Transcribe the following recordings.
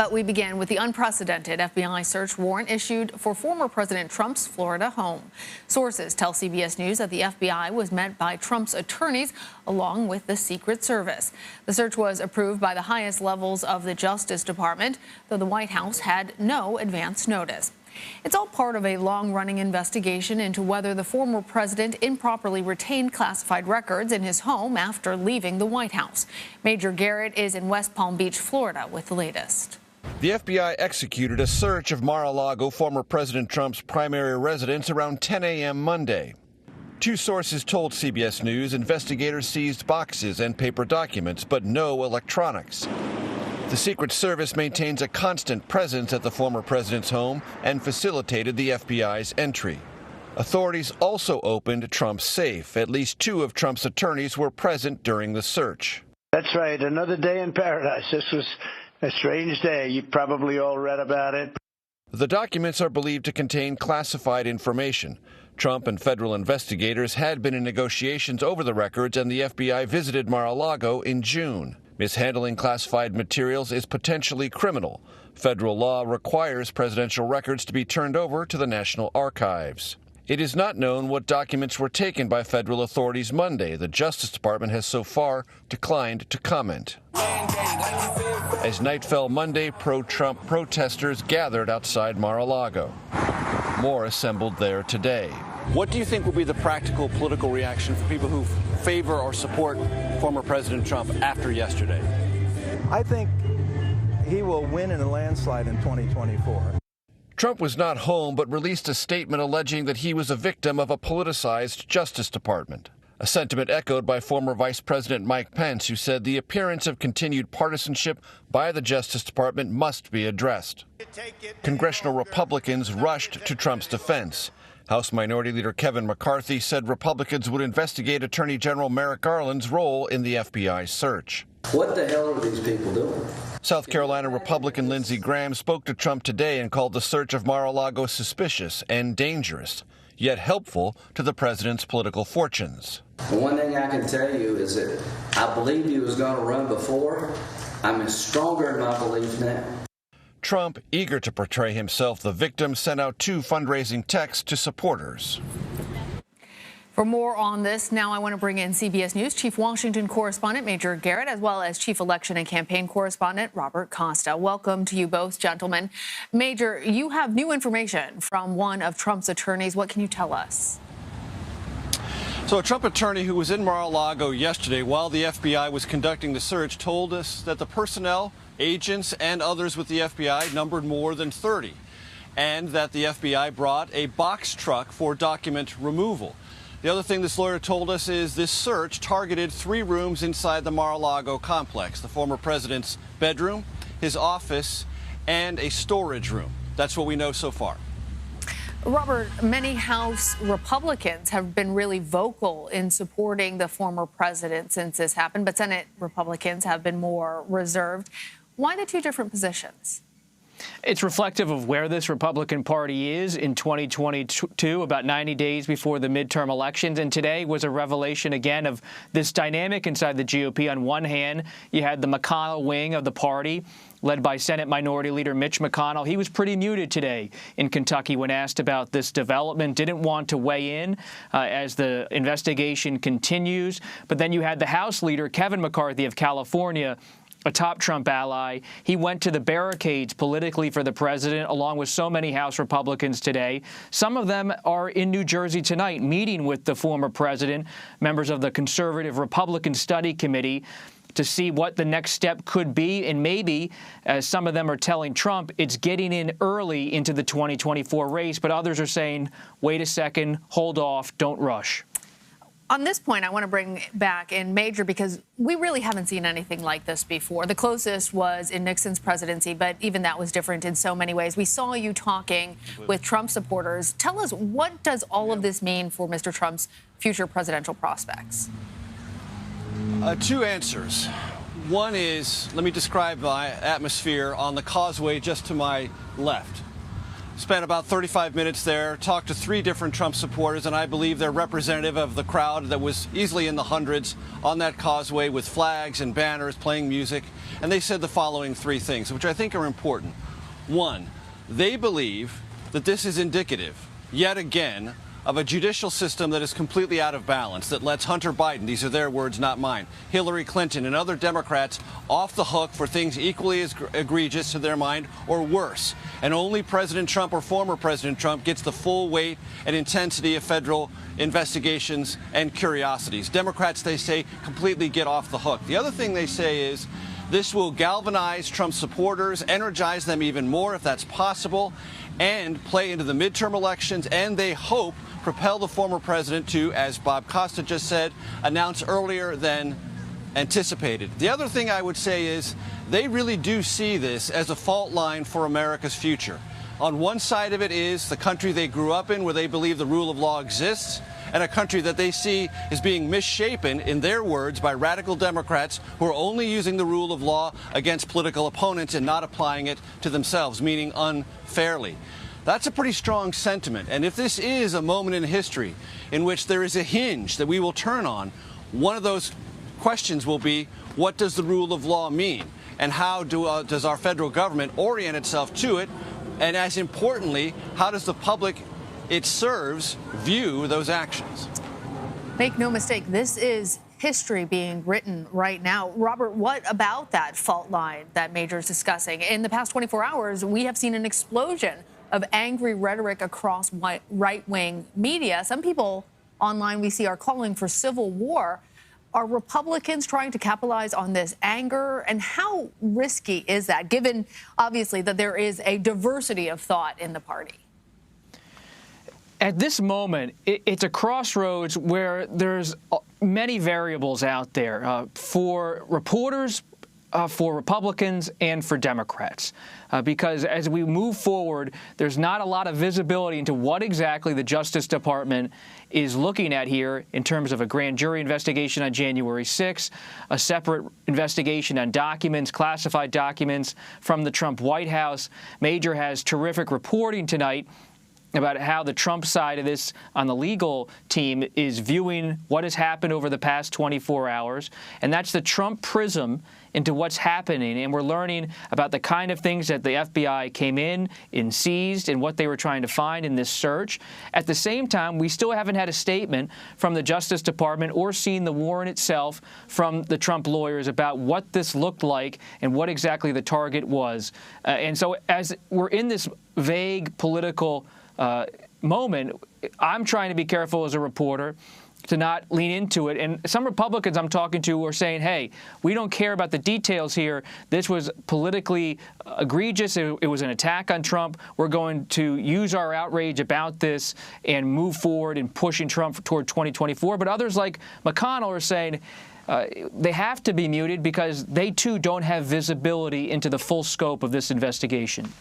But we begin with the unprecedented FBI search warrant issued for former President Trump's Florida home. Sources tell CBS News that the FBI was met by Trump's attorneys along with the Secret Service. The search was approved by the highest levels of the Justice Department, though the White House had no advance notice. It's all part of a long-running investigation into whether the former president improperly retained classified records in his home after leaving the White House. Major Garrett is in West Palm Beach, Florida, with the latest. The FBI executed a search of Mar-a-Lago, former President Trump's primary residence, around 10 a.m. Monday. Two sources told CBS News investigators seized boxes and paper documents, but no electronics. The Secret Service maintains a constant presence at the former president's home and facilitated the FBI's entry. Authorities also opened Trump's safe. At least two of Trump's attorneys were present during the search. That's right. Another day in paradise. This was a strange day. You probably all read about it. The documents are believed to contain classified information. Trump and federal investigators had been in negotiations over the records, and the FBI visited Mar-a-Lago in June. Mishandling classified materials is potentially criminal. Federal law requires presidential records to be turned over to the National Archives. It is not known what documents were taken by federal authorities Monday. The Justice Department has so far declined to comment. As night fell Monday, pro-Trump protesters gathered outside Mar-a-Lago. More assembled there today. What do you think will be the practical political reaction for people who favor or support former President Trump after yesterday? I think he will win in a landslide in 2024. Trump was not home, but released a statement alleging that he was a victim of a politicized Justice Department. A sentiment echoed by former Vice President Mike Pence, who said the appearance of continued partisanship by the Justice Department must be addressed. Congressional Republicans rushed to Trump's defense. House Minority Leader Kevin McCarthy said Republicans would investigate Attorney General Merrick Garland's role in the FBI search. What the hell are these people doing? South Carolina Republican Lindsey Graham spoke to Trump today and called the search of Mar-a-Lago suspicious and dangerous, yet helpful to the president's political fortunes. The one thing I can tell you is that I believed he was going to run before. I'm stronger in my belief now. Trump, eager to portray himself the victim, sent out two fundraising texts to supporters. For more on this, now I want to bring in CBS News Chief Washington Correspondent Major Garrett, as well as Chief Election and Campaign Correspondent Robert Costa. Welcome to you both, gentlemen. Major, you have new information from one of Trump's attorneys. What can you tell us? So a Trump attorney who was in Mar-a-Lago yesterday while the FBI was conducting the search told us that the personnel, agents, and others with the FBI numbered more than 30, and that the FBI brought a box truck for document removal. The other thing this lawyer told us is this search targeted 3 rooms inside the Mar-a-Lago complex: the former president's bedroom, his office, and a storage room. That's what we know so far. Robert, many House Republicans have been really vocal in supporting the former president since this happened, but Senate Republicans have been more reserved. Why the two different positions? It's reflective of where this Republican Party is in 2022, about 90 days before the midterm elections. And today was a revelation again of this dynamic inside the GOP. On one hand, you had the McConnell wing of the party, led by Senate Minority Leader Mitch McConnell. He was pretty muted today in Kentucky when asked about this development, didn't want to weigh in as the investigation continues. But then you had the House leader, Kevin McCarthy of California, a top Trump ally. He went to the barricades politically for the president, along with so many House Republicans today. Some of them are in New Jersey tonight, meeting with the former president, members of the Conservative Republican Study Committee, to see what the next step could be. And maybe, as some of them are telling Trump, it's getting in early into the 2024 race. But others are saying, wait a second, hold off, don't rush. On this point, I want to bring back in Major, because we really haven't seen anything like this before. The closest was in Nixon's presidency, but even that was different in so many ways. We saw you talking with Trump supporters. Tell us, what does all of this mean for Mr. Trump's future presidential prospects? 2 answers. One is, let me describe my atmosphere on the causeway just to my left. spent about 35 minutes there, talked to 3 different Trump supporters, and I believe they're representative of the crowd that was easily in the hundreds on that causeway with flags and banners playing music. And they said the following 3 things, which I think are important. 1, they believe that this is indicative, yet again, of a judicial system that is completely out of balance, that lets Hunter Biden, these are their words, not mine, Hillary Clinton and other Democrats off the hook for things equally as egregious to their mind or worse. And only President Trump or former President Trump gets the full weight and intensity of federal investigations and curiosities. Democrats, they say, completely get off the hook. The other thing they say is this will galvanize Trump supporters, energize them even more if that's possible, and play into the midterm elections, and they hope propel the former president to, as Bob Costa just said, announce earlier than anticipated. The other thing I would say is they really do see this as a fault line for America's future. On one side of it is the country they grew up in, where they believe the rule of law exists, and a country that they see is being misshapen, in their words, by radical Democrats who are only using the rule of law against political opponents and not applying it to themselves, meaning unfairly. That's a pretty strong sentiment. And if this is a moment in history in which there is a hinge that we will turn on, one of those questions will be, what does the rule of law mean? And how does our federal government orient itself to it? And as importantly, how does the public it serves view those actions? Make no mistake, this is history being written right now. Robert, what about that fault line that Major is discussing? In the past 24 hours, we have seen an explosion of angry rhetoric across right-wing media. Some people online we see are calling for civil war. Are Republicans trying to capitalize on this anger? And how risky is that, given, obviously, that there is a diversity of thought in the party? At this moment, it's a crossroads where there's many variables out there for reporters, for Republicans, and for Democrats. Because as we move forward, there's not a lot of visibility into what exactly the Justice Department is looking at here in terms of a grand jury investigation on January 6th, a separate investigation on documents, classified documents from the Trump White House. Major has terrific reporting tonight about how the Trump side of this on the legal team is viewing what has happened over the past 24 hours. And that's the Trump prism into what's happening. And we're learning about the kind of things that the FBI came in and seized and what they were trying to find in this search. At the same time, we still haven't had a statement from the Justice Department or seen the warrant itself from the Trump lawyers about what this looked like and what exactly the target was. And so as we're in this vague political moment, I'm trying to be careful as a reporter to not lean into it. And some Republicans I'm talking to are saying, hey, we don't care about the details here. This was politically egregious. It was an attack on Trump. We're going to use our outrage about this and move forward in pushing Trump toward 2024. But others like McConnell are saying they have to be muted because they, too, don't have visibility into the full scope of this investigation.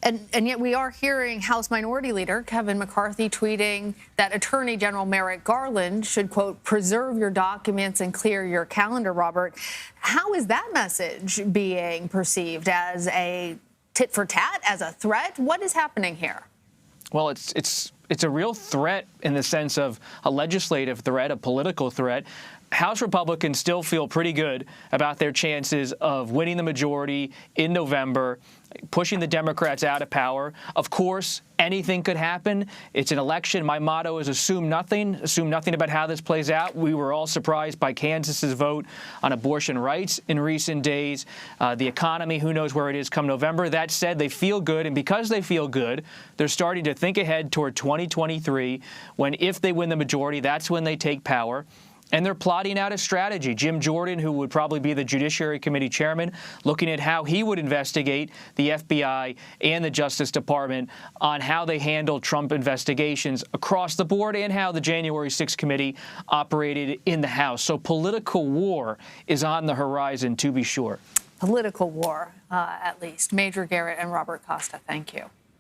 And yet we are hearing House Minority Leader Kevin McCarthy tweeting that Attorney General Merrick Garland should, quote, preserve your documents and clear your calendar, Robert. How is that message being perceived? As a tit for tat, as a threat? What is happening here? Well, it's a real threat in the sense of a legislative threat, a political threat. House Republicans still feel pretty good about their chances of winning the majority in November, pushing the Democrats out of power. Of course, anything could happen. It's an election. My motto is assume nothing about how this plays out. We were all surprised by Kansas's vote on abortion rights in recent days. The economy, who knows where it is come November. That said, they feel good, and because they feel good, they're starting to think ahead toward 2023, when if they win the majority, that's when they take power. And they're plotting out a strategy. Jim Jordan, who would probably be the Judiciary Committee chairman, looking at how he would investigate the FBI and the Justice Department on how they handle Trump investigations across the board and how the January 6th committee operated in the House. So political war is on the horizon, to be sure. Political war, at least. Major Garrett and Robert Costa, thank you.